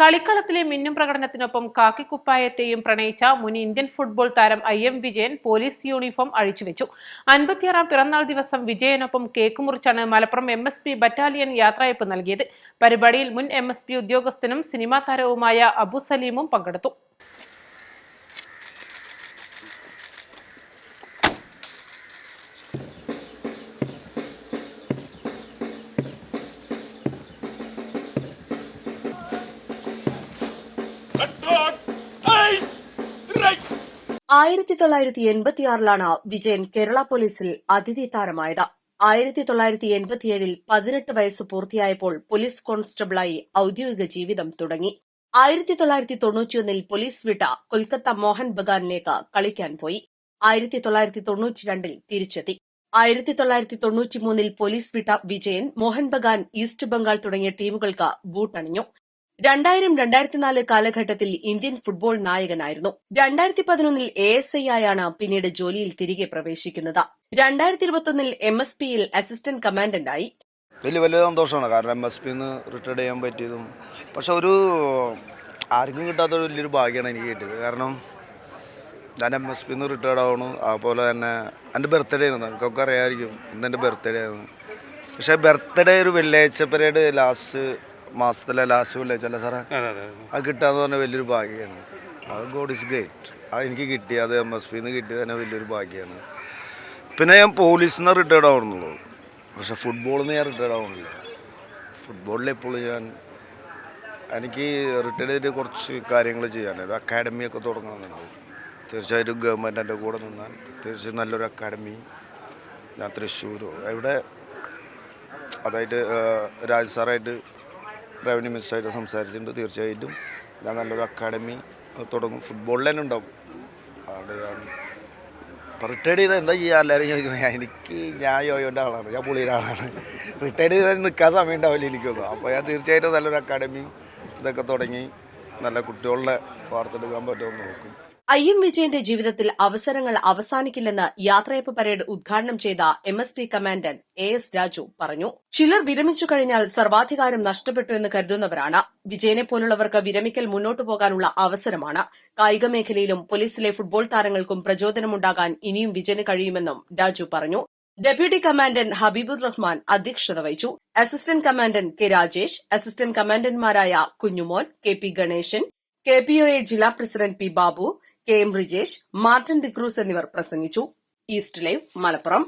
കളിക്കളത്തിലെ മിന്നും പ്രകടനത്തിനൊപ്പം കാക്കിക്കുപ്പായത്തെയും പ്രണയിച്ച മുൻ Indian football താരം IM വിജയൻ പോലീസ് യൂണിഫോം അഴിച്ചുവെച്ചു. 56ാം പിറന്നാൾ ദിവസം വിജയനൊപ്പം കേക്ക് മുറിച്ചാണ് മലപ്പുറം MSP ബറ്റാലിയൻ യാത്രയയപ്പ് നൽകിയത്. പരിപാടിയിൽ മുൻ MSP ഉദ്യോഗസ്ഥനും സിനിമാ താരവുമായ അബു സലീമും പങ്കെടുത്തു. 1986 വിജയൻ കേരള പോലീസിൽ അതിഥി താരമായത്. 1987 18 വയസ്സ് പൂർത്തിയായപ്പോൾ പോലീസ് കോൺസ്റ്റബിളായി ഔദ്യോഗിക ജീവിതം തുടങ്ങി. 1991 പോലീസ് വിട്ട കൊൽക്കത്ത മോഹൻ ബഗാനിലേക്ക് കളിക്കാൻ പോയി. 1992 തിരിച്ചെത്തി. 1993 പോലീസ് വിട്ട വിജയൻ മോഹൻ ബഗാൻ, ഈസ്റ്റ് ബംഗാൾ തുടങ്ങിയ ടീമുകൾക്ക് ബൂട്ടണിഞ്ഞു. 2000-2004 കാലഘട്ടത്തിൽ ഇന്ത്യൻ ഫുട്ബോൾ നായകനായിരുന്നു. 2011 ASI ആയാണ് പിന്നീട് ജോലിയിൽ തിരികെ പ്രവേശിക്കുന്നത്. 2021 MSPയിൽ അസിസ്റ്റന്റ് കമാൻഡന്റായി. വലിയ സന്തോഷമാണ്. കാരണം MSPന്ന് റിട്ടയർഡ് ചെയ്യാൻ പറ്റിയതും പക്ഷെ ആർക്കും കിട്ടാത്തൊരു വലിയൊരു ഭാഗ്യമാണ് എനിക്ക് കിട്ടിയത്. കാരണം ഞാൻ MSPന്ന് റിട്ടയർഡ് ആവണു. അതുപോലെ തന്നെ എൻ്റെ ബർത്ത്ഡേ ആയിരുന്നു. നമുക്കൊക്കെ അറിയാമായിരിക്കും ഇന്നെൻ്റെ ബർത്ത്ഡേ ആയിരുന്നു. പക്ഷേ ബർത്ത്ഡേ ഒരു വെള്ളിയാഴ്ച പരേഡ് മാസത്തിലെ ലാസ്റ്റ് വെള്ളിയാഴ്ച അല്ല സാറേ, അത് കിട്ടാന്ന് പറഞ്ഞാൽ വലിയൊരു ഭാഗ്യമാണ്. അത് ഗോഡ് ഈസ് ഗ്രേറ്റ്. അത് എനിക്ക് കിട്ടിയത് MSPന്ന് കിട്ടിയത് തന്നെ വലിയൊരു ഭാഗ്യമാണ്. പിന്നെ ഞാൻ പോലീസിൽ നിന്ന് റിട്ടയർഡ് ആവണമെന്നുള്ളൂ. പക്ഷെ ഫുട്ബോളിൽ നിന്ന് ഞാൻ റിട്ടയർഡ് ആവണില്ല. ഫുട്ബോളിൽ എപ്പോഴും എനിക്ക് റിട്ടയർഡ് ചെയ്തിട്ട് കുറച്ച് കാര്യങ്ങൾ ചെയ്യാനുണ്ട്. ഒരു അക്കാഡമിയൊക്കെ തുടങ്ങണമെന്നുണ്ട്. തീർച്ചയായിട്ടും ഗവൺമെൻറ് എൻ്റെ കൂടെ നിന്നാൽ തീർച്ചയായും നല്ലൊരു അക്കാഡമി ഞാൻ തൃശ്ശൂരോ എവിടെ അതായിട്ട് രാജ് സാറായിട്ട് റവന്യൂ മിനിസ്റ്ററായിട്ട് സംസാരിച്ചിട്ടുണ്ട്. തീർച്ചയായിട്ടും ഞാൻ നല്ലൊരു അക്കാഡമി തുടങ്ങും. ഫുട്ബോളിൽ തന്നെ ഉണ്ടാവും. അതുകൊണ്ട് ഞാൻ റിട്ടയർഡ് ചെയ്താൽ എന്താ ചെയ്യുക എല്ലാവരും ചോദിക്കും. ഞാൻ യോയോൻ്റെ ആളാണ്, ഞാൻ പുള്ളിയുടെ ആളാണ്. റിട്ടയർഡ് ചെയ്താൽ നിൽക്കാൻ സമയം ഉണ്ടാവില്ല എനിക്കൊന്നും. അപ്പോൾ ഞാൻ തീർച്ചയായിട്ടും നല്ലൊരു അക്കാഡമി ഇതൊക്കെ തുടങ്ങി നല്ല കുട്ടികളുടെ വാർത്തെടുക്കാൻ പറ്റുമെന്ന് നോക്കും. IM വിജയന്റെ ജീവിതത്തിൽ അവസരങ്ങൾ അവസാനിക്കില്ലെന്ന് യാത്രയപ്പ് പരേഡ് ഉദ്ഘാടനം ചെയ്ത MSP കമാൻഡന്റ് AS രാജു പറഞ്ഞു. ചിലർ വിരമിച്ചു കഴിഞ്ഞാൽ സർവാധികാരം നഷ്ടപ്പെട്ടു എന്ന് കരുതുന്നവരാണ്. വിജയനെ പോലുള്ളവർക്ക് വിരമിക്കൽ മുന്നോട്ടു പോകാനുള്ള അവസരമാണ്. കായിക മേഖലയിലും പോലീസിലെ ഫുട്ബോൾ താരങ്ങൾക്കും പ്രചോദനമുണ്ടാകാൻ ഇനിയും വിജയന് കഴിയുമെന്നും രാജു പറഞ്ഞു. ഡെപ്യൂട്ടി കമാൻഡന്റ് ഹബീബുർ റഹ്മാൻ അധ്യക്ഷത വഹിച്ചു. Assistant commandant K Rajesh, assistant കമാൻഡന്റുമാരായ കുഞ്ഞുമോൻ, KP ഗണേശൻ, KPOA ജില്ലാ president P Babu, KM Rijesh, Martin D'Cruz എന്നിവർ പ്രസംഗിച്ചു. East Live, Malappuram.